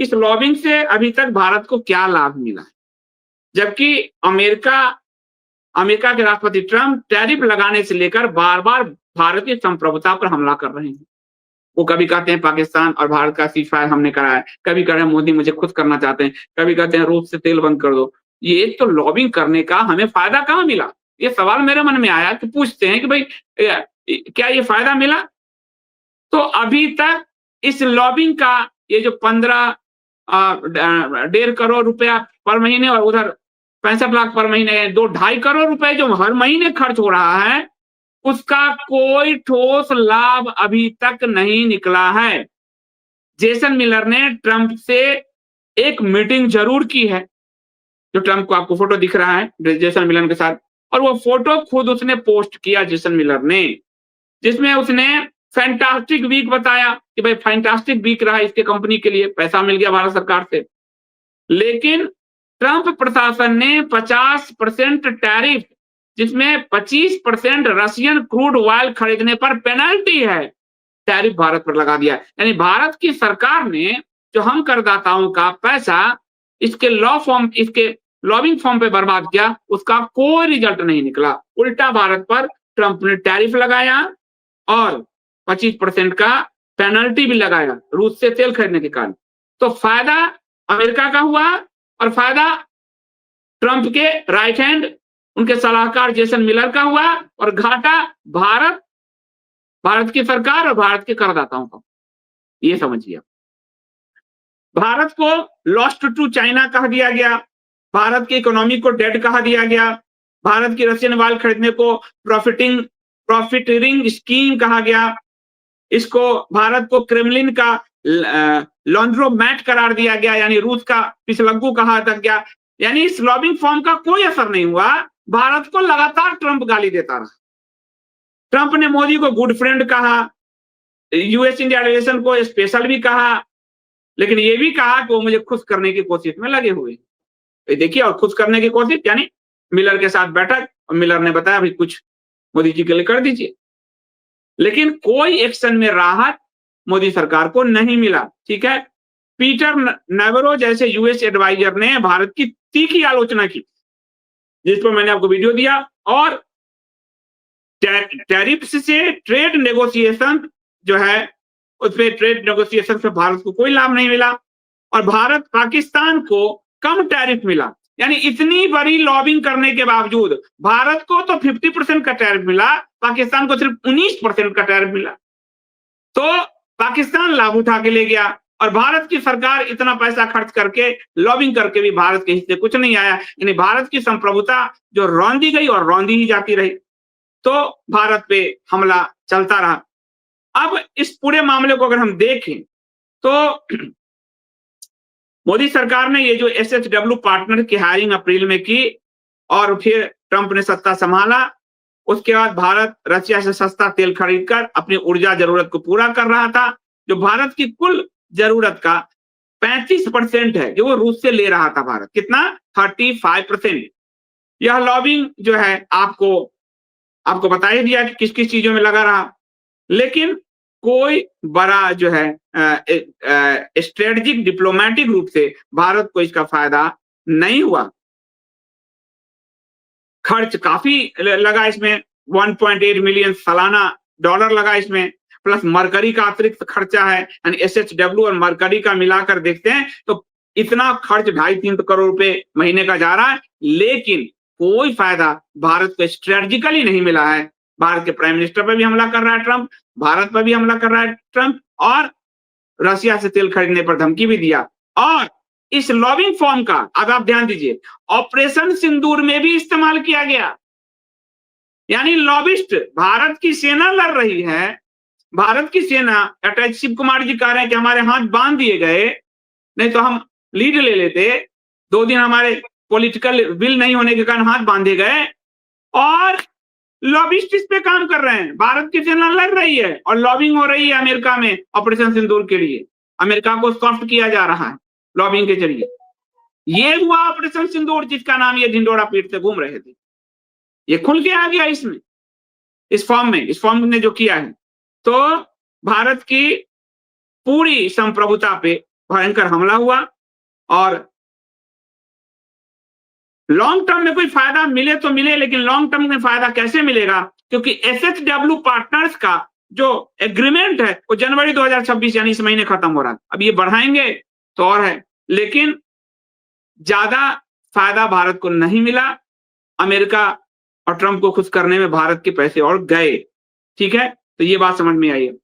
इस लॉबिंग से अभी तक भारत को क्या लाभ मिला है? जबकि अमेरिका अमेरिका के राष्ट्रपति ट्रंप टैरिफ लगाने से लेकर बार-बार भारतीय संप्रभुता पर हमला कर रहे हैं। वो कभी कहते हैं पाकिस्तान और भारत का सीज़फायर हमने करा है, कभी कह रहे हैं मोदी मुझे खुद करना चाहते हैं, कभी कहते हैं रूस से तेल बंद कर दो। ये तो लॉबिंग करने का हमें फ़ायदा कहाँ मिला? ये सवाल मेरे मन में आया कि पूछते हैं कि भई क्या ये फ़ायदा मिला? तो अभी तक इस लॉबिंग का ये जो 15 डेढ़ करोड़ रुपया पर महीने और उधर 65 लाख पर महीने, 2 ढाई करोड़ रुपए जो हर महीने खर्च हो रहा है, उसका कोई ठोस लाभ अभी तक नहीं निकला है। जेसन मिलर ने ट्रंप से एक मीटिंग ज़रूर की है, जो ट्रंप को आपको फ़ोटो दिख रहा है जेसन मिलर के साथ, और वो फ़ोटो खुद उसने पोस्ट किया जेसन मिलर ने, जिसमें उसने फैंटास्टिक वीक बताया कि भाई फैंटास्टिक वीक रहा इसके कंपनी के लिए, पैसा मिल गया भारत सरकार से। लेकिन ट्रंप प्रशासन ने 50% टैरिफ, जिसमें 25% रशियन क्रूड ऑयल खरीदने पर पेनल्टी है, टैरिफ भारत पर लगा दिया। यानी भारत की सरकार ने जो हम करदाताओं का पैसा इसके लॉबिंग फॉर्म पे बर्बाद किया, उसका कोई रिजल्ट नहीं निकला। उल्टा भारत पर ट्रंप ने टैरिफ लगाया और 25% का पेनल्टी भी लगाया रूस से तेल खरीदने के कारण। तो फायदा अमेरिका का हुआ और फायदा ट्रंप के राइट हैंड उनके सलाहकार जेसन मिलर का हुआ, और घाटा भारत की सरकार और भारत के करदाताओं का। ये समझिए। भारत को लॉस्ट टू चाइना कह दिया गया, भारत की इकोनॉमी को डेड कहा दिया गया, भारत की रशियन ऑयल खरीदने को प्रॉफिटियरिंग स्कीम कहा गया, इसको भारत को क्रेमलिन का लॉन्ड्रोमैट करार दिया गया, यानी रूस का पिछलग्गू कहा तक गया। यानी इस लॉबिंग फॉर्म का कोई असर नहीं हुआ, भारत को लगातार ट्रंप गाली देता रहा। ट्रंप ने मोदी को गुड फ्रेंड कहा, यूएस इंडिया रिलेशन को स्पेशल भी कहा, लेकिन ये भी कहा कि वो मुझे खुश करने की कोशिश में लगे हुए। देखिए, और खुश करने की कोशिश यानी मिलर के साथ बैठक, और मिलर ने बताया भाई कुछ मोदी जी के लिए कर दीजिए, लेकिन कोई एक्शन में राहत मोदी सरकार को नहीं मिला। ठीक है, पीटर नेवरो जैसे यूएस एडवाइजर ने भारत की तीखी आलोचना की, जिस पर मैंने आपको वीडियो दिया, और टैरिफ्स से ट्रेड नेगोशिएशन जो है, उसपे ट्रेड नेगोशिएशन से भारत को कोई लाभ नहीं मिला, और भारत पाकिस्तान को कम टैरिफ मिला। यानी इतनी बड़ी लॉबिंग करने के बावजूद भारत को तो 50% का टैरिफ मिला, पाकिस्तान को सिर्फ 19% का टैरिफ मिला। तो पाकिस्तान लाभ उठा के ले गया, और भारत की सरकार इतना पैसा खर्च करके लॉबिंग करके भी भारत के हिस्से कुछ नहीं आया। यानी भारत की संप्रभुता जो रौंदी गई और रौंदी ही जाती रही, तो भारत पे हमला चलता रहा। अब इस पूरे मामले को अगर हम देखें तो मोदी सरकार ने ये जो एसएचडब्ल्यू पार्टनर की हायरिंग अप्रैल में की, और फिर ट्रंप ने सत्ता संभाला। उसके बाद भारत रशिया से सस्ता तेल खरीदकर अपनी ऊर्जा जरूरत को पूरा कर रहा था, जो भारत की कुल जरूरत का 35% है, जो वो रूस से ले रहा था भारत। कितना? 35%। यह लॉबिंग जो है आपको बता ही दिया कि किस किस चीजों में लगा रहा, लेकिन कोई बड़ा जो है स्ट्रेटेजिक डिप्लोमेटिक रूप से भारत को इसका फायदा नहीं हुआ। खर्च काफी लगा इसमें, 1.8 मिलियन सालाना डॉलर लगा इसमें, प्लस मरकरी का अतिरिक्त खर्चा है। यानी एसएचडब्ल्यू और मरकरी का मिलाकर देखते हैं तो इतना खर्च 2.5-3 करोड़ रुपए महीने का जा रहा है, लेकिन कोई फायदा भारत को स्ट्रेटेजिकली नहीं मिला है। भारत के प्राइम मिनिस्टर पर भी हमला कर रहा है ट्रंप, भारत पर भी हमला कर रहा है ट्रंप, और रशिया से तेल खरीदने पर धमकी भी दिया। और इस लॉबिंग फॉर्म का अब आप ध्यान दीजिए, ऑपरेशन सिंदूर में भी इस्तेमाल किया गया। यानी लॉबिस्ट, भारत की सेना लड़ रही है, भारत की सेना, अटैच शिव कुमार जी कह रहे हैं कि हमारे हाथ बांध दिए गए, नहीं तो हम लीड ले लेते, 2 दिन हमारे पॉलिटिकल विल नहीं होने के कारण हाथ बांधे गए, और लॉबिस्ट इस पे काम कर रहे हैं। भारत की सेना लड़ रही है और लॉबिंग हो रही है अमेरिका में ऑपरेशन सिंदूर के लिए, अमेरिका को सॉफ्ट किया जा रहा है लॉबिंग के जरिए। ये हुआ ऑपरेशन सिंदूर, जिसका नाम ये ढिंडोरा पीट से घूम रहे थे। ये खुल के आ गया इसमें, इस फॉर्म ने जो किया है। तो भारत की पूरी संप्रभुता पे भयंकर हमला हुआ और लॉन्ग टर्म में कोई फायदा मिले तो मिले, लेकिन लॉन्ग टर्म में फायदा कैसे मिलेगा? क्योंकि एसएचडब्ल्यू पार्टनर्स का जो एग्रीमेंट है वो जनवरी 2026 यानी इस महीने खत्म हो रहा है। अब ये बढ़ाएंगे तो और है, लेकिन ज्यादा फायदा भारत को नहीं मिला। अमेरिका और ट्रंप को खुश करने में भारत के पैसे और गए। ठीक है, तो ये बात समझ में आई है।